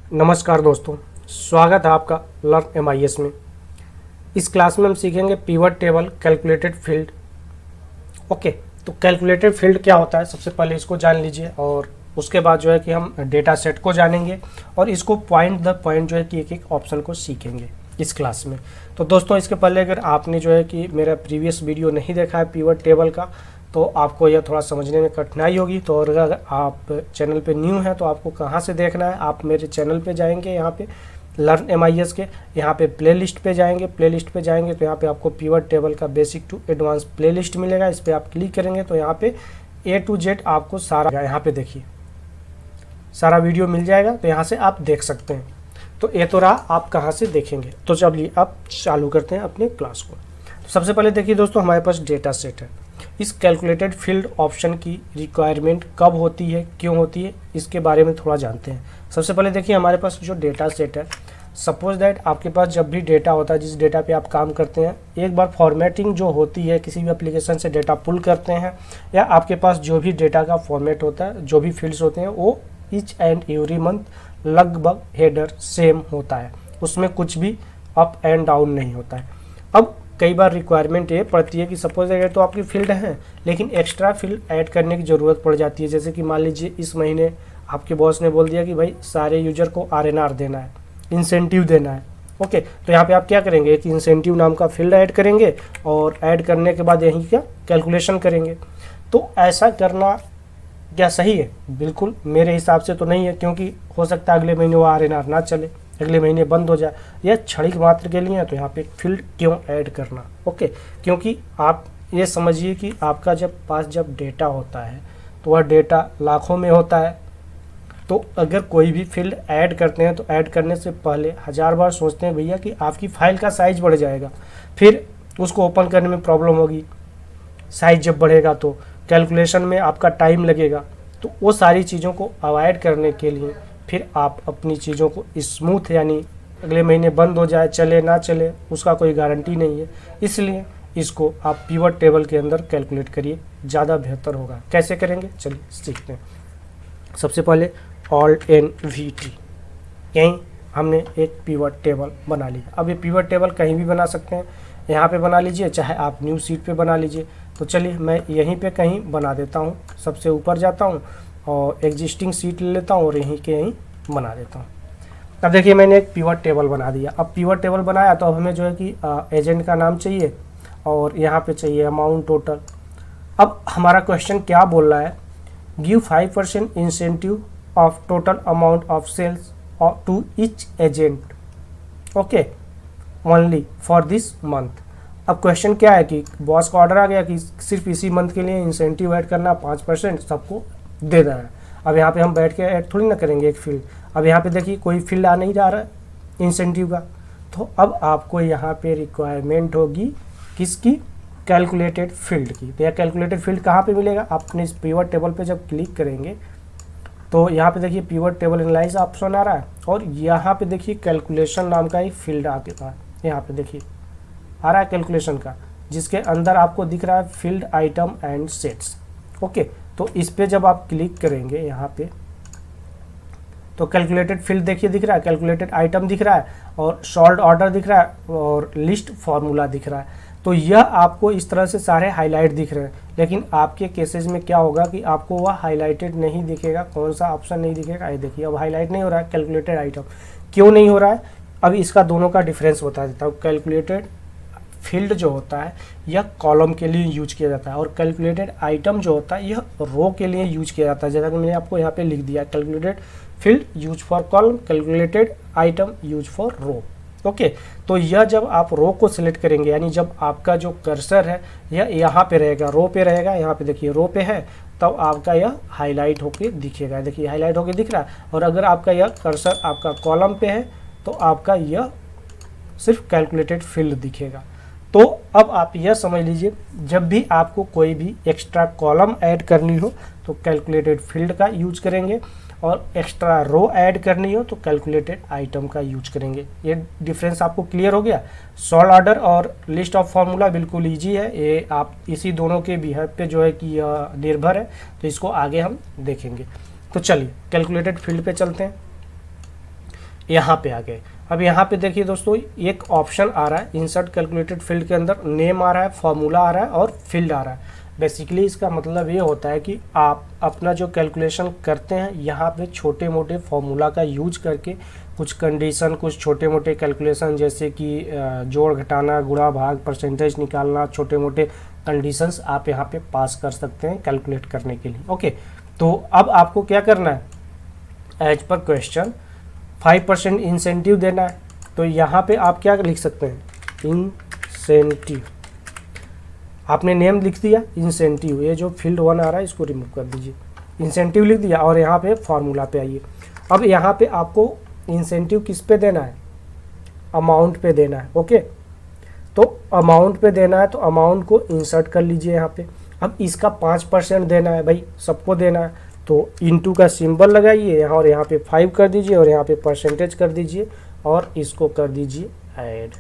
नमस्कार दोस्तों, स्वागत है आपका लर्न MIS में। इस क्लास में हम सीखेंगे pivot table calculated field. Okay, तो कैलकुलेटेड फील्ड क्या होता है, सबसे पहले इसको जान लीजिए और उसके बाद जो है कि हम डेटा सेट को जानेंगे और इसको पॉइंट दर पॉइंट जो है कि एक एक ऑप्शन को सीखेंगे इस क्लास में। तो दोस्तों, इसके पहले अगर आपने जो है कि मेरा प्रीवियस वीडियो नहीं देखा है पिवट टेबल का, तो आपको यह थोड़ा समझने में कठिनाई होगी। तो अगर आप चैनल पे न्यू हैं तो आपको कहाँ से देखना है, आप मेरे चैनल पे जाएंगे, यहाँ पे लर्न MIS के यहाँ पे प्लेलिस्ट पे जाएंगे। प्लेलिस्ट पे जाएंगे तो यहाँ पे आपको पिवट टेबल का बेसिक टू एडवांस प्लेलिस्ट मिलेगा। इस पर आप क्लिक करेंगे तो यहाँ पे A to Z आपको सारा, यहाँ पे देखिए सारा वीडियो मिल जाएगा, तो यहाँ से आप देख सकते हैं। तो ये तो रहा आप कहाँ से देखेंगे। तो चलिए अब चालू करते हैं अपने क्लास को। तो सबसे पहले देखिए दोस्तों, हमारे पास डेटा सेट है। इस कैलकुलेटेड फील्ड ऑप्शन की रिक्वायरमेंट कब होती है, क्यों होती है, इसके बारे में थोड़ा जानते हैं। सबसे पहले देखिए हमारे पास जो डेटा सेट है, सपोज दैट आपके पास जब भी डेटा होता है, जिस डेटा पे आप काम करते हैं, एक बार फॉर्मेटिंग जो होती है, किसी भी एप्लीकेशन से डेटा पुल करते हैं या आपके पास जो भी डेटा का फॉर्मेट होता है, जो भी फील्ड्स होते हैं, वो ईच एंड एवरी मंथ लगभग हेडर सेम होता है, उसमें कुछ भी अप एंड डाउन नहीं होता है। अब कई बार रिक्वायरमेंट ये पड़ती है कि सपोज अगर तो आपकी फील्ड है लेकिन एक्स्ट्रा फील्ड ऐड करने की ज़रूरत पड़ जाती है। जैसे कि मान लीजिए इस महीने आपके बॉस ने बोल दिया कि भाई सारे यूजर को RNR देना है, इंसेंटिव देना है। ओके, तो यहाँ पे आप क्या करेंगे, एक इंसेंटिव नाम का फील्ड ऐड करेंगे और ऐड करने के बाद यहीं क्या कैलकुलेशन करेंगे। तो ऐसा करना क्या सही है? बिल्कुल मेरे हिसाब से तो नहीं है, क्योंकि हो सकता है अगले महीने वो RNR ना चले, अगले महीने बंद हो जाए। यह क्षणिक मात्र के लिए है, तो यहाँ पे फील्ड क्यों ऐड करना। ओके, क्योंकि आप ये समझिए कि आपका जब डेटा होता है तो वह डेटा लाखों में होता है। तो अगर कोई भी फील्ड ऐड करते हैं तो ऐड करने से पहले 1000 बार सोचते हैं भैया कि आपकी फाइल का साइज बढ़ जाएगा, फिर उसको ओपन करने में प्रॉब्लम होगी, साइज जब बढ़ेगा तो कैलकुलेशन में आपका टाइम लगेगा। तो वो सारी चीज़ों को अवॉइड करने के लिए फिर आप अपनी चीज़ों को स्मूथ, यानी अगले महीने बंद हो जाए, चले ना चले, उसका कोई गारंटी नहीं है, इसलिए इसको आप पिवट टेबल के अंदर कैलकुलेट करिए, ज़्यादा बेहतर होगा। कैसे करेंगे चलिए सीखते हैं। सबसे पहले Alt+N+VT, यहीं हमने एक पिवट टेबल बना लिया। अब ये पिवट टेबल कहीं भी बना सकते हैं, यहाँ पे बना लीजिए, चाहे आप न्यू सीट पे बना लीजिए। तो चलिए मैं यहीं पे कहीं बना देता हूँ, सबसे ऊपर जाता हूँ और एग्जिस्टिंग सीट ले लेता हूँ और यहीं के यहीं बना देता हूँ। अब देखिए मैंने एक पिवट टेबल बना दिया। अब पिवट टेबल बनाया तो अब हमें जो है कि एजेंट का नाम चाहिए और यहाँ पे चाहिए अमाउंट टोटल। अब हमारा क्वेश्चन क्या बोल रहा है, give 5% incentive of total amount of sales to each agent, okay, only for this month. अब क्वेश्चन क्या है कि बॉस का ऑर्डर आ गया कि सिर्फ इसी मंथ के लिए इंसेंटिव ऐड करना 5% सबको दे देना है। अब यहाँ पे हम बैठ के ऐड थोड़ी ना करेंगे एक फील्ड। अब यहाँ पे देखिए कोई फील्ड आ नहीं जा रहा है इंसेंटिव का, तो अब आपको यहाँ पे रिक्वायरमेंट होगी किसकी, कैलकुलेटेड फील्ड की। तो यह कैलकुलेटेड फील्ड कहाँ पे मिलेगा, आपने इस पिवट टेबल पे जब क्लिक करेंगे तो यहाँ पे देखिए पिवट टेबल एनालाइज ऑप्शन आ रहा है और यहाँ पे देखिए कैलकुलेशन नाम का एक फील्ड आ गया है। यहाँ पे देखिए आ रहा है कैलकुलेशन का, जिसके अंदर आपको दिख रहा है field item and sets. Okay, तो इस पे जब आप क्लिक करेंगे यहाँ पे तो कैलकुलेटेड फील्ड देखिए दिख रहा है, कैलकुलेटेड आइटम दिख रहा है और सॉल्व ऑर्डर दिख रहा है और लिस्ट फार्मूला दिख रहा है। तो यह आपको इस तरह से सारे हाईलाइट दिख रहे हैं, लेकिन आपके केसेस में क्या होगा कि आपको वह हाईलाइटेड नहीं दिखेगा। कौन सा ऑप्शन नहीं दिखेगा, ये देखिए अब हाईलाइट नहीं हो रहा है कैलकुलेटेड आइटम। क्यों नहीं हो रहा है, अभी इसका दोनों का डिफरेंस बता देता हूँ। कैलकुलेटेड फील्ड जो होता है यह कॉलम के लिए यूज किया जाता है और कैलकुलेटेड आइटम जो होता है यह रो के लिए यूज किया जाता है। जैसा कि मैंने आपको यहाँ पे लिख दिया, calculated field use for column, calculated item use for row. Okay, तो यह जब आप रो को सिलेक्ट करेंगे, यानी जब आपका जो कर्सर है यह यहाँ पे रहेगा, रो पे रहेगा, यहाँ पे देखिए रो पे है, तब आपका यह हाईलाइट होके दिखेगा। देखिए हाईलाइट होके दिख रहा है। और अगर आपका यह कर्सर आपका कॉलम पे है तो आपका यह सिर्फ कैलकुलेटेड फील्ड दिखेगा। तो अब आप यह समझ लीजिए, जब भी आपको कोई भी एक्स्ट्रा कॉलम ऐड करनी हो तो कैलकुलेटेड फील्ड का यूज करेंगे और एक्स्ट्रा रो ऐड करनी हो तो कैलकुलेटेड आइटम का यूज करेंगे। ये डिफरेंस आपको क्लियर हो गया। सॉल्व ऑर्डर और लिस्ट ऑफ फार्मूला बिल्कुल ईजी है, ये आप इसी दोनों के बिहेव पे जो है कि निर्भर है, तो इसको आगे हम देखेंगे। तो चलिए कैलकुलेटेड फील्ड पे चलते हैं। यहाँ पे आ गए। अब यहाँ पे देखिए दोस्तों एक ऑप्शन आ रहा है इंसर्ट कैलकुलेटेड फील्ड के अंदर, नेम आ रहा है, फॉर्मूला आ रहा है और फील्ड आ रहा है। बेसिकली इसका मतलब ये होता है कि आप अपना जो कैलकुलेशन करते हैं यहाँ पे छोटे मोटे फॉर्मूला का यूज करके कुछ कंडीशन, कुछ छोटे मोटे कैलकुलेशन जैसे कि जोड़ घटाना, गुणा भाग, परसेंटेज निकालना, छोटे मोटे कंडीशंस आप यहाँ पे पास कर सकते हैं कैलकुलेट करने के लिए। ओके, तो अब आपको क्या करना है, एज पर क्वेश्चन 5% इंसेंटिव देना है। तो यहाँ पे आप क्या लिख सकते हैं, इंसेंटिव, आपने नेम लिख दिया इंसेंटिव, ये जो फील्ड 1 आ रहा है इसको रिमूव कर दीजिए, इंसेंटिव लिख दिया और यहाँ पे फॉर्मूला पे आइए। अब यहाँ पे आपको इंसेंटिव किस पे देना है, अमाउंट पे देना है। ओके, तो अमाउंट पे देना है तो अमाउंट को इंसर्ट कर लीजिए यहाँ पे। अब इसका 5% देना है भाई, सबको देना है, तो इनटू का सिंबल लगाइए यहाँ और यहाँ पे 5 कर दीजिए और यहाँ पे परसेंटेज कर दीजिए और इसको कर दीजिए ऐड,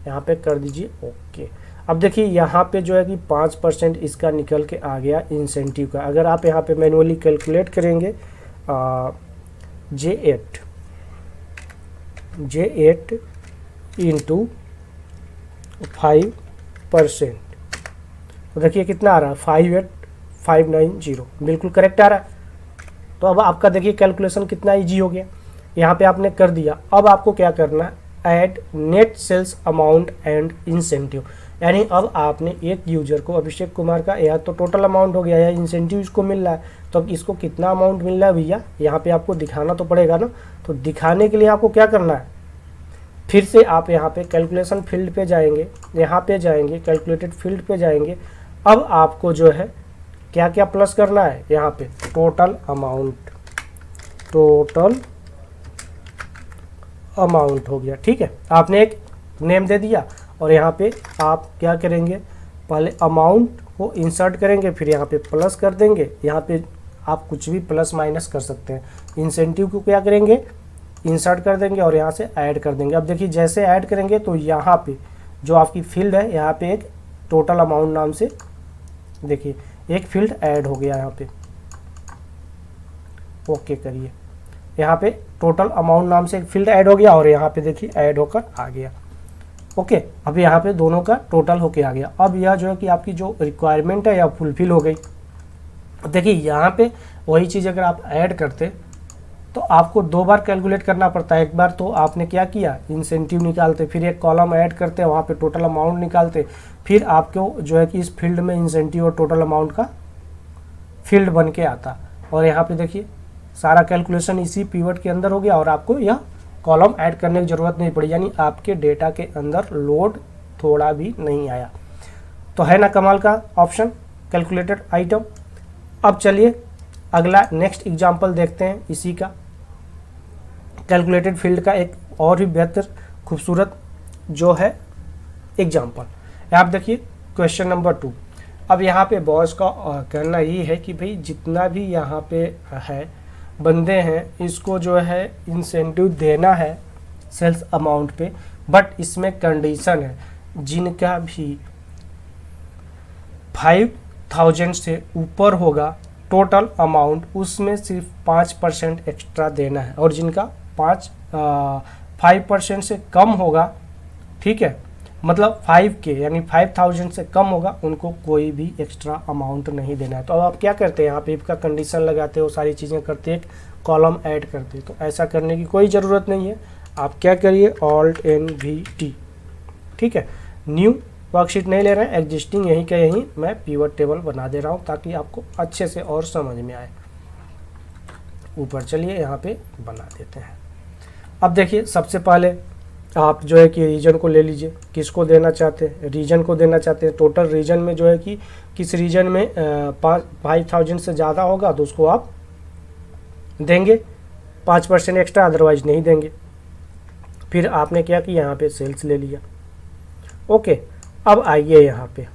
यहाँ पे कर दीजिए ओके। अब देखिए यहाँ पे जो है कि 5% इसका निकल के आ गया इंसेंटिव का। अगर आप यहाँ पे मैनुअली कैलकुलेट करेंगे J8 इंटू 5%, तो देखिए कितना आ रहा है 58590, बिल्कुल करेक्ट आ रहा है। तो अब आपका देखिए कैलकुलेशन कितना इजी हो गया, यहाँ पे आपने कर दिया। अब आपको क्या करना है, add net sales amount and incentive, यानी अब आपने एक यूजर को, अभिषेक कुमार का यह तो टोटल अमाउंट हो गया, या इंसेंटिव इसको मिल रहा है, तो अब इसको कितना अमाउंट मिल रहा है भैया, यहाँ पे आपको दिखाना तो पड़ेगा ना। तो दिखाने के लिए आपको क्या करना है, फिर से आप यहाँ पे कैलकुलेशन फील्ड पे जाएंगे, यहाँ पे जाएंगे कैलकुलेटेड फील्ड पे जाएंगे। अब आपको जो है क्या क्या प्लस करना है, यहाँ पे टोटल अमाउंट हो गया, ठीक है। आपने एक नेम दे दिया और यहाँ पे आप क्या करेंगे, पहले अमाउंट को इंसर्ट करेंगे, फिर यहाँ पे प्लस कर देंगे। यहाँ पे आप कुछ भी प्लस माइनस कर सकते हैं। इंसेंटिव को क्या करेंगे, इंसर्ट कर देंगे और यहाँ से ऐड कर देंगे। अब देखिए जैसे ऐड करेंगे तो यहाँ पे जो आपकी फील्ड है, यहाँ पे एक टोटल अमाउंट नाम से देखिए एक फील्ड ऐड हो गया यहाँ पे। ओके करिए, यहाँ पे टोटल अमाउंट नाम से एक फील्ड ऐड हो गया और यहाँ पे देखिए ऐड होकर आ गया। ओके, अब यहाँ पे दोनों का टोटल होके आ गया। अब यह जो है कि आपकी जो रिक्वायरमेंट है यह फुलफिल हो गई। देखिए यहाँ पे वही चीज़ अगर आप ऐड करते तो आपको 2 बार कैलकुलेट करना पड़ता है। एक बार तो आपने क्या किया, इंसेंटिव निकालते, फिर एक कॉलम ऐड करते, वहाँ पे टोटल अमाउंट निकालते, फिर आपको जो है कि इस फील्ड में इंसेंटिव और टोटल अमाउंट का फील्ड बन के आता। और यहाँ पे देखिए सारा कैलकुलेशन इसी पिवट के अंदर हो गया और आपको यह कॉलम ऐड करने की ज़रूरत नहीं पड़ी, यानी आपके डेटा के अंदर लोड थोड़ा भी नहीं आया। तो है ना कमाल का ऑप्शन कैलकुलेटेड आइटम। अब चलिए अगला नेक्स्ट एग्जाम्पल देखते हैं इसी का, कैलकुलेटेड फील्ड का एक और भी बेहतर खूबसूरत जो है एग्जाम्पल। आप देखिए क्वेश्चन नंबर 2। अब यहाँ पे बॉस का कहना ये है कि भाई जितना भी यहाँ पे है बंदे हैं, इसको जो है इंसेंटिव देना है सेल्स अमाउंट पे, बट इसमें कंडीशन है जिनका भी 5000 से ऊपर होगा टोटल अमाउंट, उसमें सिर्फ 5% एक्स्ट्रा देना है, और जिनका 5% से कम होगा, ठीक है, मतलब 5K यानी 5000 से कम होगा, उनको कोई भी एक्स्ट्रा अमाउंट नहीं देना है। तो अब आप क्या करते हैं, यहाँ पे इफ का कंडीशन लगाते हो, सारी चीज़ें करते, एक कॉलम ऐड करते। तो ऐसा करने की कोई ज़रूरत नहीं है। आप क्या करिए, Alt+N+V+T, ठीक है, न्यू वर्कशीट नहीं ले रहे हैं, एग्जिस्टिंग यहीं का यहीं मैं पिवट टेबल बना दे रहा हूँ ताकि आपको अच्छे से और समझ में आए। ऊपर चलिए यहाँ पे बना देते हैं। अब देखिए सबसे पहले आप जो है कि रीजन को ले लीजिए, किसको देना चाहते हैं, रीजन को देना चाहते हैं। टोटल रीजन में जो है कि किस रीजन में 5000 से ज़्यादा होगा तो उसको आप देंगे 5% एक्स्ट्रा, अदरवाइज नहीं देंगे। फिर आपने क्या किया, यहाँ पे सेल्स ले लिया। ओके, अब आइए यहाँ पे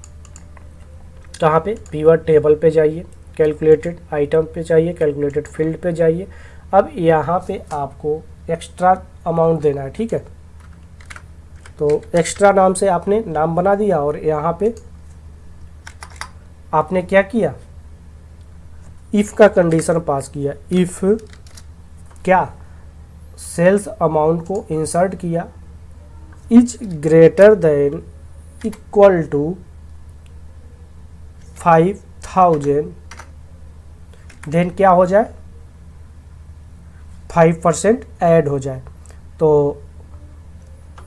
कहाँ पे, पिवट टेबल पे जाइए, कैलकुलेटेड आइटम पे जाइए, कैलकुलेटेड फील्ड पे जाइए। अब यहाँ पे आपको एक्स्ट्रा अमाउंट देना है, ठीक है। तो एक्स्ट्रा नाम से आपने नाम बना दिया और यहाँ पे आपने क्या किया, इफ़ का कंडीशन पास किया। इफ़ क्या, सेल्स अमाउंट को इंसर्ट किया is greater than equal to 5,000, then क्या हो जाए 5% ऐड हो जाए। तो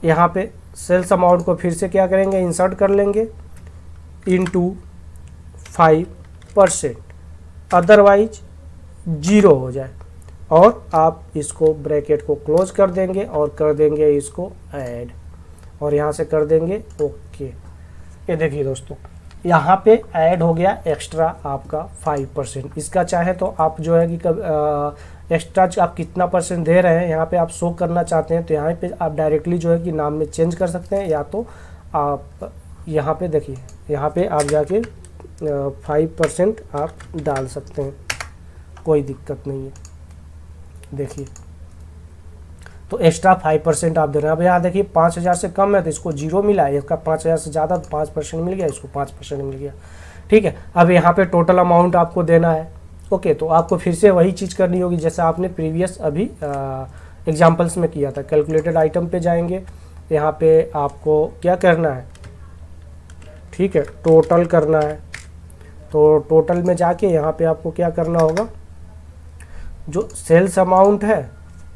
यहाँ पे सेल्स अमाउंट को फिर से क्या करेंगे, इंसर्ट कर लेंगे इनटू 5%, अदरवाइज 0 हो जाए, और आप इसको ब्रैकेट को क्लोज कर देंगे और कर देंगे इसको ऐड, और यहाँ से कर देंगे ओके। ये देखिए दोस्तों, यहाँ पे ऐड हो गया एक्स्ट्रा आपका 5%। इसका चाहे तो आप जो है कि एक्स्ट्रा आप कितना परसेंट दे रहे हैं यहाँ पे आप शो करना चाहते हैं तो यहाँ पे आप डायरेक्टली जो है कि नाम में चेंज कर सकते हैं, या तो आप यहाँ पे देखिए, यहाँ पे आप जाके 5% आप डाल सकते हैं, कोई दिक्कत नहीं है। देखिए तो एक्स्ट्रा 5% आप दे रहे हैं। अब यहाँ देखिए 5,000 से कम है तो इसको 0 मिला है, इसका 5,000 से ज़्यादा 5% मिल गया, इसको 5% मिल गया। ठीक है, अब यहाँ पे टोटल अमाउंट आपको देना है। ओके, तो आपको फिर से वही चीज़ करनी होगी जैसा आपने प्रीवियस अभी एग्जाम्पल्स में किया था। कैलकुलेटेड आइटम पे जाएंगे, यहाँ पे आपको क्या करना है, ठीक है, टोटल करना है। तो टोटल में जाके यहाँ पे आपको क्या करना होगा, जो सेल्स अमाउंट है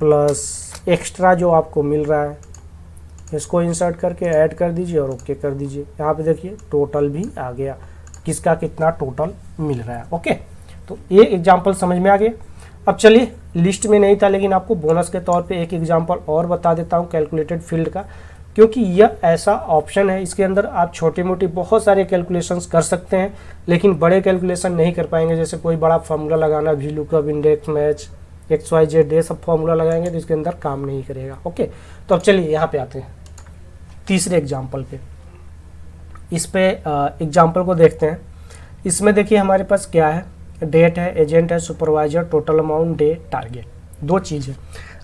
प्लस एक्स्ट्रा जो आपको मिल रहा है इसको इंसर्ट करके ऐड कर दीजिए और ओके कर दीजिए। यहाँ पे देखिए टोटल भी आ गया, किसका कितना टोटल मिल रहा है। ओके, तो ये एग्जाम्पल समझ में आ गया। अब चलिए, लिस्ट में नहीं था लेकिन आपको बोनस के तौर पे एक एग्जाम्पल और बता देता हूँ कैलकुलेटेड फील्ड का, क्योंकि यह ऐसा ऑप्शन है इसके अंदर आप छोटी मोटी बहुत सारे कैलकुलेशंस कर सकते हैं, लेकिन बड़े कैलकुलेशन नहीं कर पाएंगे। जैसे कोई बड़ा फार्मूला लगाना, V lookup, index match, XYZ, ये सब फार्मूला लगाएंगे तो इसके अंदर काम नहीं करेगा। ओके, तो अब चलिए यहाँ पे आते हैं तीसरे एग्जाम्पल पे। इस पे एग्जाम्पल को देखते हैं। इसमें देखिए हमारे पास क्या है, डेट है, एजेंट है, supervisor, total amount, day, target, दो चीज़ है।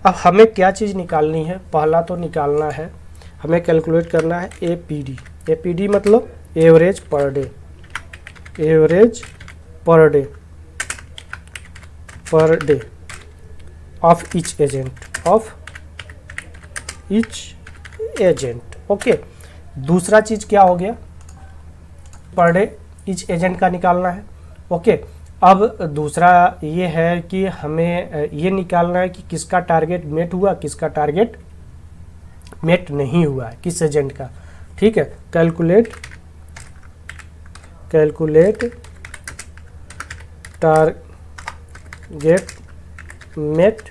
अब हमें क्या चीज़ निकालनी है, पहला तो निकालना है, हमें कैलकुलेट करना है APD। APD मतलब average per day, average per day, per day of each agent, of each agent. Okay, दूसरा चीज़ क्या हो गया, पर डे ईच एजेंट का निकालना है। ओके, अब दूसरा ये है कि हमें ये निकालना है कि किसका टारगेट मेट हुआ, किसका टारगेट मेट नहीं हुआ है, किस एजेंट का। ठीक है, कैलकुलेट टारगेट मेट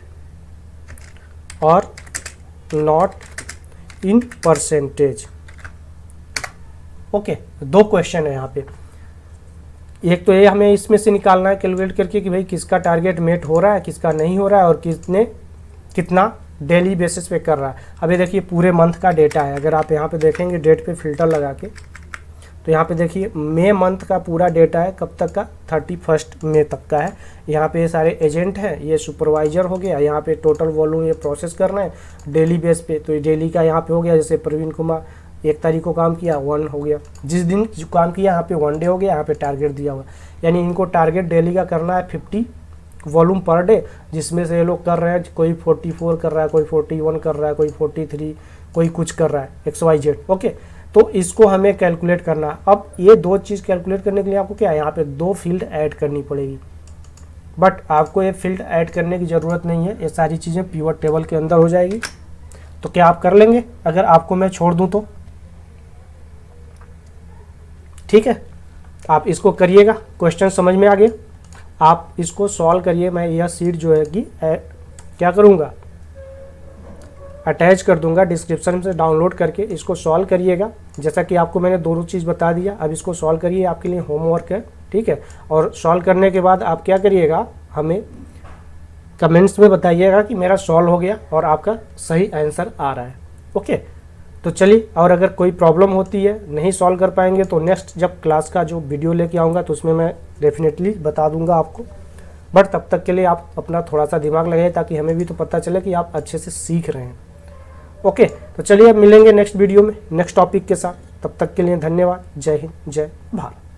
और नॉट इन परसेंटेज। ओके, दो क्वेश्चन है यहाँ पे। एक तो ये हमें इसमें से निकालना है कैलकुलेट करके कि भाई किसका टारगेट मेट हो रहा है, किसका नहीं हो रहा है, और कितना डेली बेसिस पे कर रहा है। अभी देखिए पूरे मंथ का डेटा है। अगर आप यहाँ पे देखेंगे डेट पे फिल्टर लगा के, तो यहाँ पे देखिए मई मंथ का पूरा डेटा है, कब तक का, 31 मई तक का है। यहाँ पे ये सारे एजेंट हैं, ये सुपरवाइजर हो गया, यहाँ पे टोटल वॉल्यूम ये प्रोसेस करना है डेली बेस पे, तो ये डेली का यहाँ पे हो गया। जैसे प्रवीण कुमार 1 तारीख को काम किया, 1 हो गया, जिस दिन जो काम किया यहाँ पे 1 डे हो गया, यहाँ पे टारगेट दिया हुआ। यानी इनको टारगेट डेली का करना है 50 वॉल्यूम पर डे, जिसमें से ये लोग कर रहे हैं, कोई 44 कर रहा है, कोई 41 कर रहा है, कोई 43, कोई कुछ कर रहा है, XYZ। ओके, तो इसको हमें कैलकुलेट करना है। अब ये दो चीज़ कैलकुलेट करने के लिए आपको क्या है, यहाँ पे 2 फील्ड ऐड करनी पड़ेगी, बट आपको ये फील्ड ऐड करने की ज़रूरत नहीं है, ये सारी चीज़ें पिवट टेबल के अंदर हो जाएगी। तो क्या आप कर लेंगे अगर आपको मैं छोड़ दूँ तो? ठीक है, आप इसको करिएगा, क्वेश्चन समझ में आ गया, आप इसको सॉल्व करिए। मैं यह सीट जो है कि क्या करूँगा, अटैच कर दूंगा डिस्क्रिप्शन से, डाउनलोड करके इसको सॉल्व करिएगा। जैसा कि आपको मैंने दोनों चीज़ बता दिया, अब इसको सॉल्व करिए, आपके लिए होमवर्क है। ठीक है, और सॉल्व करने के बाद आप क्या करिएगा, हमें कमेंट्स में बताइएगा कि मेरा सॉल्व हो गया और आपका सही आंसर आ रहा है। ओके, तो चलिए, और अगर कोई प्रॉब्लम होती है, नहीं सॉल्व कर पाएंगे, तो नेक्स्ट जब क्लास का जो वीडियो लेके आऊँगा तो उसमें मैं डेफिनेटली बता दूंगा आपको। बट तब तक के लिए आप अपना थोड़ा सा दिमाग लगाइए, ताकि हमें भी तो पता चले कि आप अच्छे से सीख रहे हैं। ओके, तो चलिए अब मिलेंगे नेक्स्ट वीडियो में नेक्स्ट टॉपिक के साथ। तब तक के लिए धन्यवाद। जय हिंद, जय भारत।